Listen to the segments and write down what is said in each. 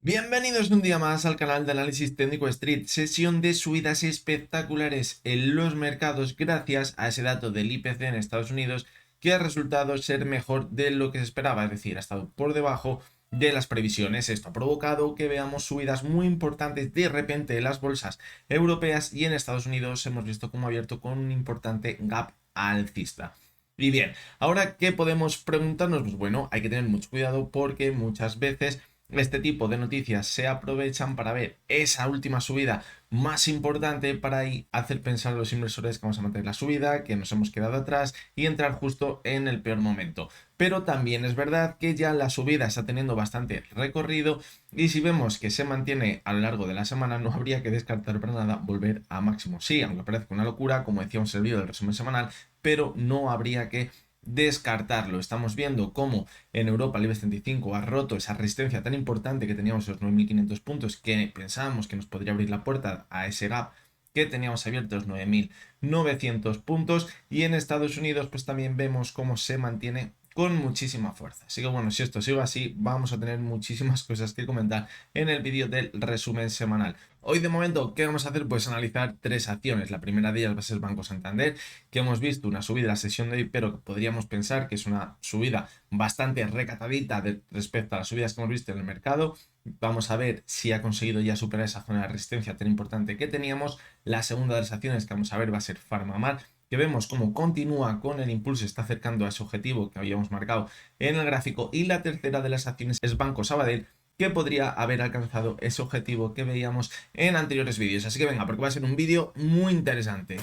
Bienvenidos un día más al canal de análisis técnico Street, sesión de subidas espectaculares en los mercados gracias a ese dato del IPC en Estados Unidos que ha resultado ser mejor de lo que se esperaba, es decir, ha estado por debajo de las previsiones. Esto ha provocado que veamos subidas muy importantes de repente en las bolsas europeas y en Estados Unidos hemos visto cómo ha abierto con un importante gap alcista. Y bien, ahora, ¿qué podemos preguntarnos? Pues bueno, hay que tener mucho cuidado porque muchas veces este tipo de noticias se aprovechan para ver esa última subida más importante para ahí hacer pensar a los inversores que vamos a mantener la subida, que nos hemos quedado atrás y entrar justo en el peor momento. Pero también es verdad que ya la subida está teniendo bastante recorrido y si vemos que se mantiene a lo largo de la semana no habría que descartar para nada volver a máximo. Sí, aunque parezca una locura, como decíamos en el vídeo del resumen semanal, pero no habría que descartarlo. Estamos viendo cómo en Europa el IBEX 35 ha roto esa resistencia tan importante que teníamos, esos 9.500 puntos, que pensábamos que nos podría abrir la puerta a ese gap que teníamos abiertos, 9.900 puntos, y en Estados Unidos pues también vemos cómo se mantiene con muchísima fuerza. Así que bueno, si esto sigue así, vamos a tener muchísimas cosas que comentar en el vídeo del resumen semanal. Hoy de momento, ¿qué vamos a hacer? Pues analizar tres acciones. La primera de ellas va a ser Banco Santander, que hemos visto una subida en la sesión de hoy, pero que podríamos pensar que es una subida bastante recatadita respecto a las subidas que hemos visto en el mercado. Vamos a ver si ha conseguido ya superar esa zona de resistencia tan importante que teníamos. La segunda de las acciones que vamos a ver va a ser Farmamar, que vemos cómo continúa con el impulso, está acercando a ese objetivo que habíamos marcado en el gráfico. Y la tercera de las acciones es Banco Sabadell, que podría haber alcanzado ese objetivo que veíamos en anteriores vídeos. Así que venga, porque va a ser un vídeo muy interesante.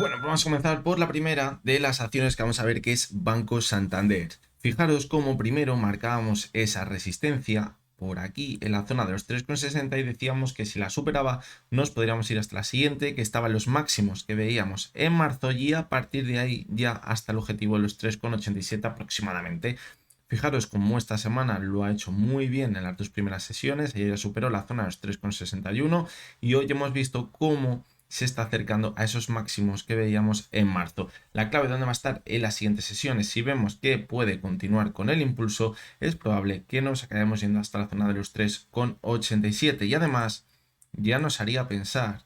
Bueno, pues vamos a comenzar por la primera de las acciones que vamos a ver, que es Banco Santander. Fijaros cómo primero marcábamos esa resistencia por aquí en la zona de los 3,60 y decíamos que si la superaba nos podríamos ir hasta la siguiente, que estaba en los máximos que veíamos en marzo, y a partir de ahí ya hasta el objetivo de los 3,87 aproximadamente. Fijaros cómo esta semana lo ha hecho muy bien en las dos primeras sesiones, ayer ya superó la zona de los 3,61 y hoy hemos visto cómo se está acercando a esos máximos que veíamos en marzo. La clave de dónde va a estar en las siguientes sesiones. Si vemos que puede continuar con el impulso, es probable que nos acabemos yendo hasta la zona de los 3,87 y además ya nos haría pensar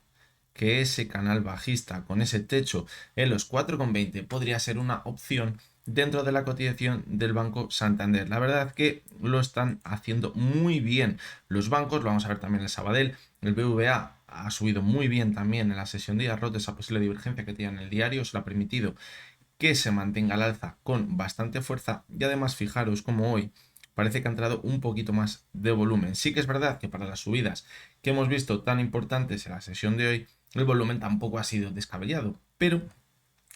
que ese canal bajista con ese techo en los 4,20 podría ser una opción dentro de la cotización del Banco Santander. La verdad es que lo están haciendo muy bien los bancos, lo vamos a ver también el Sabadell, el BVA ha subido muy bien también en la sesión de día, roto esa posible divergencia que tenía en el diario, se lo ha permitido que se mantenga al alza con bastante fuerza y además fijaros como hoy parece que ha entrado un poquito más de volumen. Sí que es verdad que para las subidas que hemos visto tan importantes en la sesión de hoy, el volumen tampoco ha sido descabellado, pero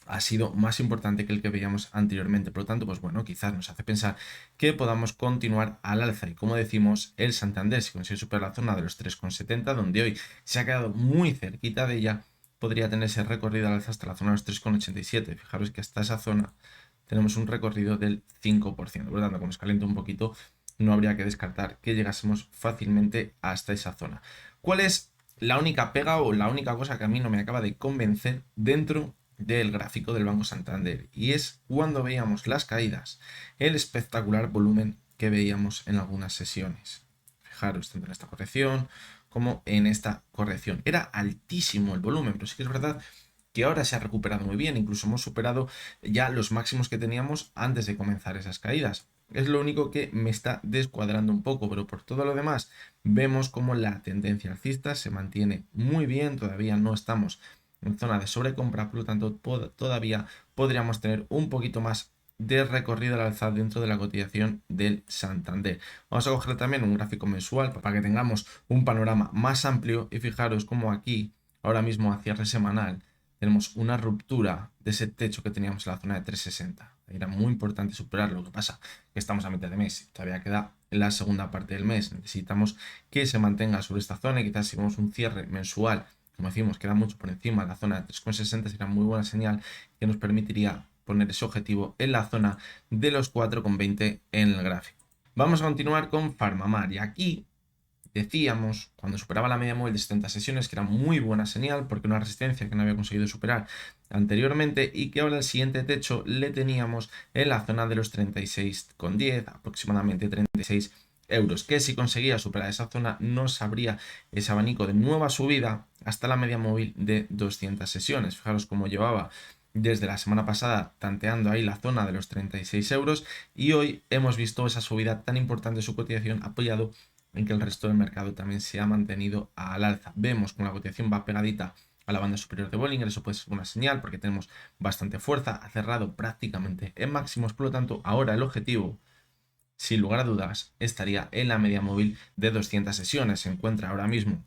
ha sido más importante que el que veíamos anteriormente. Por lo tanto, pues bueno, quizás nos hace pensar que podamos continuar al alza. Y como decimos, el Santander, si consigue superar la zona de los 3,70, donde hoy se ha quedado muy cerquita de ella, podría tener ese recorrido al alza hasta la zona de los 3,87. Fijaros que hasta esa zona tenemos un recorrido del 5%. Por lo tanto, como se calienta un poquito, no habría que descartar que llegásemos fácilmente hasta esa zona. ¿Cuál es la única pega o la única cosa que a mí no me acaba de convencer dentro del gráfico del Banco Santander? Y es cuando veíamos las caídas, el espectacular volumen que veíamos en algunas sesiones. Fijaros, tanto en esta corrección como en esta corrección. Era altísimo el volumen, pero sí que es verdad que ahora se ha recuperado muy bien, incluso hemos superado ya los máximos que teníamos antes de comenzar esas caídas. Es lo único que me está descuadrando un poco, pero por todo lo demás vemos como la tendencia alcista se mantiene muy bien, todavía no estamos en zona de sobrecompra, por lo tanto todavía podríamos tener un poquito más de recorrido al alza dentro de la cotización del Santander. Vamos a coger también un gráfico mensual para que tengamos un panorama más amplio y fijaros como aquí, ahora mismo a cierre semanal, tenemos una ruptura de ese techo que teníamos en la zona de 360. Era muy importante superarlo. Lo que pasa que estamos a mitad de mes, todavía queda la segunda parte del mes. Necesitamos que se mantenga sobre esta zona y quizás si vemos un cierre mensual, como decimos, queda mucho por encima de la zona de 3,60, sería muy buena señal que nos permitiría poner ese objetivo en la zona de los 4,20 en el gráfico. Vamos a continuar con Farmamar y aquí decíamos, cuando superaba la media móvil de 70 sesiones, que era muy buena señal porque una resistencia que no había conseguido superar anteriormente y que ahora el siguiente techo le teníamos en la zona de los 36,10, aproximadamente 36 euros, que si conseguía superar esa zona nos abría ese abanico de nueva subida hasta la media móvil de 200 sesiones. Fijaros cómo llevaba desde la semana pasada tanteando ahí la zona de los 36 euros y hoy hemos visto esa subida tan importante de su cotización apoyado en que el resto del mercado también se ha mantenido al alza. Vemos como la cotización va pegadita a la banda superior de Bollinger, eso puede ser una señal porque tenemos bastante fuerza, ha cerrado prácticamente en máximos, por lo tanto ahora el objetivo sin lugar a dudas estaría en la media móvil de 200 sesiones, se encuentra ahora mismo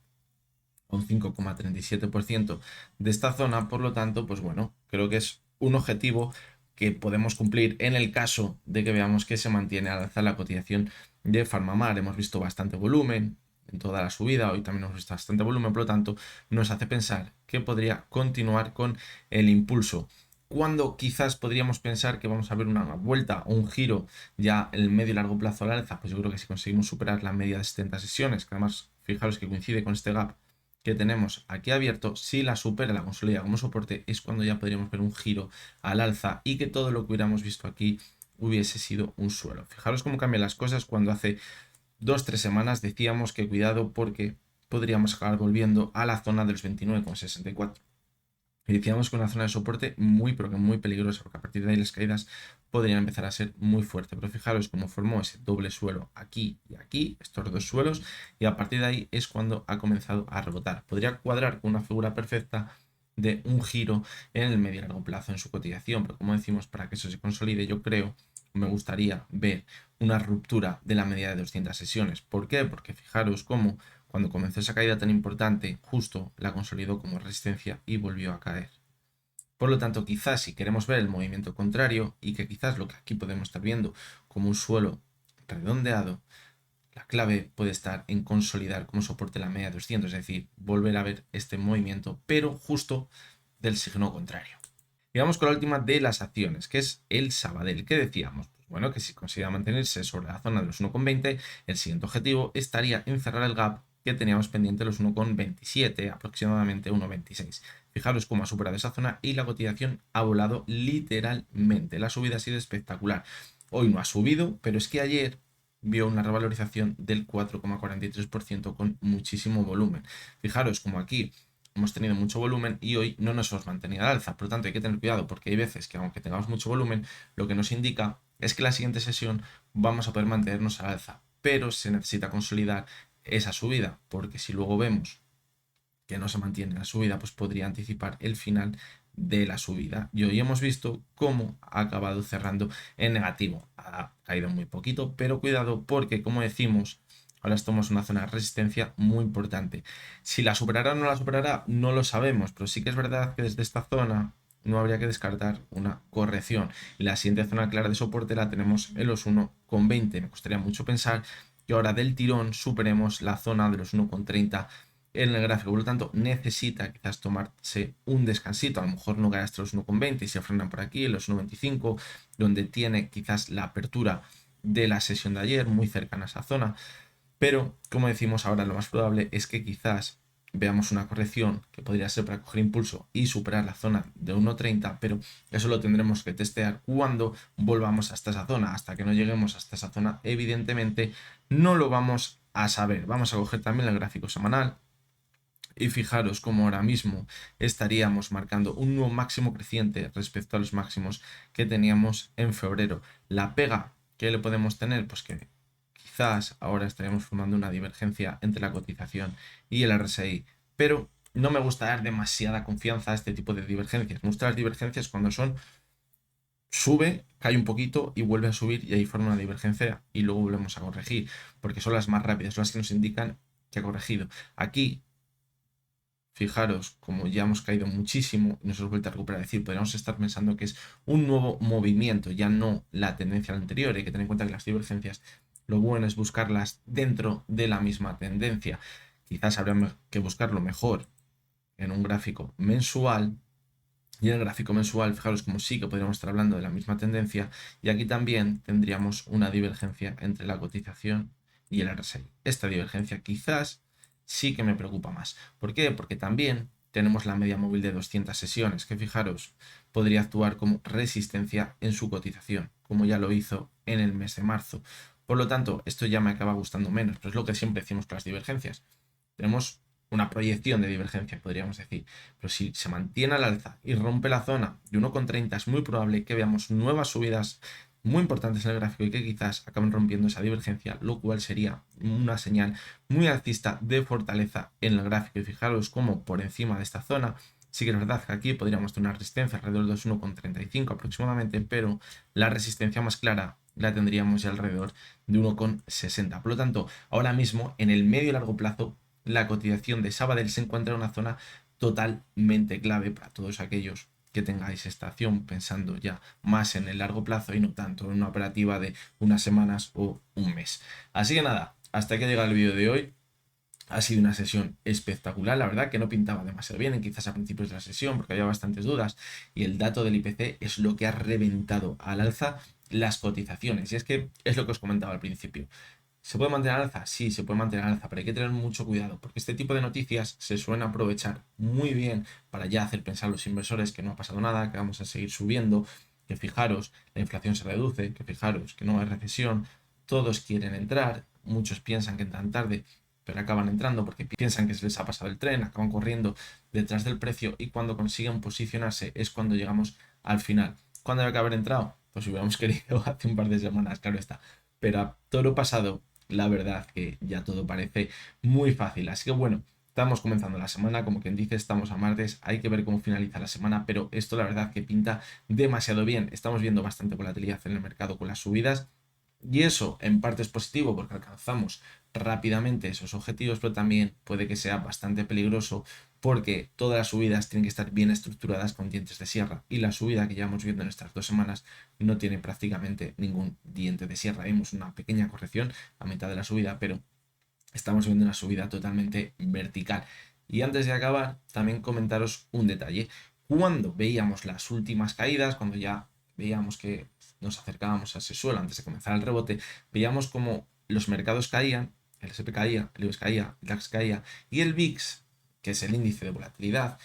con 5,37% de esta zona, por lo tanto, pues bueno, creo que es un objetivo que podemos cumplir en el caso de que veamos que se mantiene al alza la cotización de Farmamar. Hemos visto bastante volumen en toda la subida, hoy también hemos visto bastante volumen, por lo tanto, nos hace pensar que podría continuar con el impulso. Cuando quizás podríamos pensar que vamos a ver una vuelta o un giro ya en el medio y largo plazo al alza, pues yo creo que si conseguimos superar la media de 70 sesiones, que además fijaros que coincide con este gap que tenemos aquí abierto, si la supera, la consolida como soporte, es cuando ya podríamos ver un giro al alza y que todo lo que hubiéramos visto aquí hubiese sido un suelo. Fijaros cómo cambian las cosas cuando hace 2-3 semanas decíamos que cuidado porque podríamos acabar volviendo a la zona de los 29,64. Y decíamos que una zona de soporte muy, pero que muy peligrosa, porque a partir de ahí las caídas podrían empezar a ser muy fuertes. Pero fijaros cómo formó ese doble suelo aquí y aquí, estos dos suelos, y a partir de ahí es cuando ha comenzado a rebotar. Podría cuadrar con una figura perfecta de un giro en el medio y largo plazo en su cotización, pero como decimos, para que eso se consolide, yo creo, me gustaría ver una ruptura de la media de 200 sesiones. ¿Por qué? Porque fijaros cómo cuando comenzó esa caída tan importante, justo la consolidó como resistencia y volvió a caer. Por lo tanto, quizás si queremos ver el movimiento contrario y que quizás lo que aquí podemos estar viendo como un suelo redondeado, la clave puede estar en consolidar como soporte la media de 200, es decir, volver a ver este movimiento, pero justo del signo contrario. Y vamos con la última de las acciones, que es el Sabadell. ¿Qué decíamos? Pues bueno, que si consigue mantenerse sobre la zona de los 1,20, el siguiente objetivo estaría en cerrar el gap que teníamos pendiente los 1,27, aproximadamente 1,26. Fijaros cómo ha superado esa zona y la cotización ha volado literalmente. La subida ha sido espectacular. Hoy no ha subido, pero es que ayer vio una revalorización del 4,43% con muchísimo volumen. Fijaros como aquí hemos tenido mucho volumen y hoy no nos hemos mantenido al alza. Por lo tanto, hay que tener cuidado porque hay veces que aunque tengamos mucho volumen, lo que nos indica es que la siguiente sesión vamos a poder mantenernos al alza, pero se necesita consolidar esa subida, porque si luego vemos que no se mantiene la subida, pues podría anticipar el final de la subida. Y hoy hemos visto cómo ha acabado cerrando en negativo. Ha caído muy poquito, pero cuidado porque, como decimos, ahora estamos en una zona de resistencia muy importante. Si la superará o no la superará, no lo sabemos, pero sí que es verdad que desde esta zona no habría que descartar una corrección. Y la siguiente zona clara de soporte la tenemos en los 1,20. Me costaría mucho pensar que ahora del tirón superemos la zona de los 1,30 en el gráfico. Por lo tanto, necesita quizás tomarse un descansito. A lo mejor no cae hasta los 1,20 y se frenan por aquí, en los 1,25, donde tiene quizás la apertura de la sesión de ayer, muy cercana a esa zona. Pero, como decimos ahora, lo más probable es que quizás veamos una corrección que podría ser para coger impulso y superar la zona de 1,30, pero eso lo tendremos que testear cuando volvamos hasta esa zona. Hasta que no lleguemos hasta esa zona, evidentemente no lo vamos a saber. Vamos a coger también el gráfico semanal y fijaros cómo ahora mismo estaríamos marcando un nuevo máximo creciente respecto a los máximos que teníamos en febrero. La pega que le podemos tener, pues que quizás ahora estaríamos formando una divergencia entre la cotización y el RSI, pero no me gusta dar demasiada confianza a este tipo de divergencias. Me gustan las divergencias cuando son sube, cae un poquito y vuelve a subir y ahí forma una divergencia y luego volvemos a corregir, porque son las más rápidas, son las que nos indican que ha corregido. Aquí fijaros, como ya hemos caído muchísimo y nos hemos vuelto a recuperar, es decir, podríamos estar pensando que es un nuevo movimiento, ya no la tendencia anterior. Hay que tener en cuenta que las divergencias, lo bueno es buscarlas dentro de la misma tendencia. Quizás habría que buscarlo mejor en un gráfico mensual. Y en el gráfico mensual, fijaros como sí que podríamos estar hablando de la misma tendencia. Y aquí también tendríamos una divergencia entre la cotización y el RSI. Esta divergencia quizás sí que me preocupa más. ¿Por qué? Porque también tenemos la media móvil de 200 sesiones, que fijaros, podría actuar como resistencia en su cotización, como ya lo hizo en el mes de marzo. Por lo tanto, esto ya me acaba gustando menos, pero es lo que siempre decimos con las divergencias. Tenemos una proyección de divergencia, podríamos decir. Pero si se mantiene al alza y rompe la zona de 1,30, es muy probable que veamos nuevas subidas muy importantes en el gráfico y que quizás acaben rompiendo esa divergencia, lo cual sería una señal muy alcista de fortaleza en el gráfico. Y fijaros cómo por encima de esta zona, sí que es verdad que aquí podríamos tener una resistencia alrededor de los 1,35 aproximadamente, pero la resistencia más clara la tendríamos ya alrededor de 1,60. Por lo tanto, ahora mismo en el medio y largo plazo, la cotización de Sabadell se encuentra en una zona totalmente clave para todos aquellos que tengáis esta acción pensando ya más en el largo plazo y no tanto en una operativa de unas semanas o un mes. Así que nada, hasta aquí llega el vídeo de hoy. Ha sido una sesión espectacular, la verdad que no pintaba demasiado bien, quizás a principios de la sesión porque había bastantes dudas y el dato del IPC es lo que ha reventado al alza las cotizaciones. Y es que es lo que os comentaba al principio. ¿Se puede mantener al alza? Sí, se puede mantener al alza, pero hay que tener mucho cuidado porque este tipo de noticias se suelen aprovechar muy bien para ya hacer pensar a los inversores que no ha pasado nada, que vamos a seguir subiendo, que fijaros, la inflación se reduce, que fijaros que no hay recesión, todos quieren entrar, muchos piensan que entran tarde, pero acaban entrando porque piensan que se les ha pasado el tren, acaban corriendo detrás del precio y cuando consiguen posicionarse es cuando llegamos al final. ¿Cuándo hay que haber entrado? Pues si hubiéramos querido hace un par de semanas, claro está. Pero a toro pasado, la verdad que ya todo parece muy fácil. Así que bueno, estamos comenzando la semana, como quien dice, estamos a martes, hay que ver cómo finaliza la semana, pero esto la verdad que pinta demasiado bien. Estamos viendo bastante volatilidad en el mercado con las subidas. Y eso en parte es positivo porque alcanzamos rápidamente esos objetivos, pero también puede que sea bastante peligroso porque todas las subidas tienen que estar bien estructuradas con dientes de sierra. Y la subida que llevamos viendo en estas 2 semanas no tiene prácticamente ningún diente de sierra. Vimos una pequeña corrección a mitad de la subida, pero estamos viendo una subida totalmente vertical. Y antes de acabar, también comentaros un detalle. Cuando veíamos las últimas caídas, cuando ya veíamos que nos acercábamos a ese suelo antes de comenzar el rebote, veíamos como los mercados caían, el S&P caía, el IBEX caía, el DAX caía y el VIX, que es el índice de volatilidad,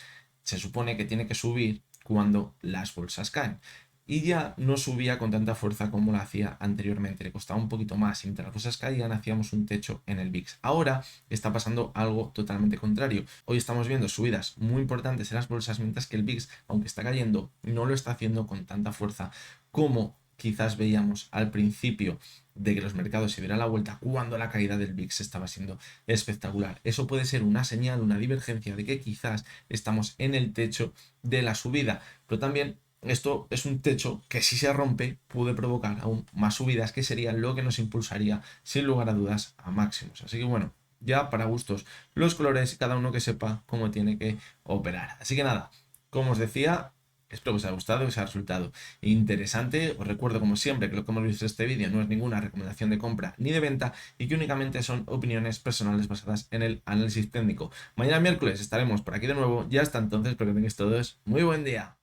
se supone que tiene que subir cuando las bolsas caen. Y ya no subía con tanta fuerza como lo hacía anteriormente, le costaba un poquito más y mientras las cosas caían hacíamos un techo en el VIX. Ahora está pasando algo totalmente contrario. Hoy estamos viendo subidas muy importantes en las bolsas mientras que el VIX, aunque está cayendo, no lo está haciendo con tanta fuerza como quizás veíamos al principio de que los mercados se dieran la vuelta cuando la caída del VIX estaba siendo espectacular. Eso puede ser una señal, una divergencia de que quizás estamos en el techo de la subida, pero también esto es un techo que si se rompe puede provocar aún más subidas, que sería lo que nos impulsaría sin lugar a dudas a máximos. Así que bueno, ya para gustos los colores, cada uno que sepa cómo tiene que operar. Así que nada, como os decía, espero que os haya gustado, que os haya resultado interesante. Os recuerdo como siempre que lo que hemos visto en este vídeo no es ninguna recomendación de compra ni de venta y que únicamente son opiniones personales basadas en el análisis técnico. Mañana miércoles estaremos por aquí de nuevo y hasta entonces espero que tengáis todos muy buen día.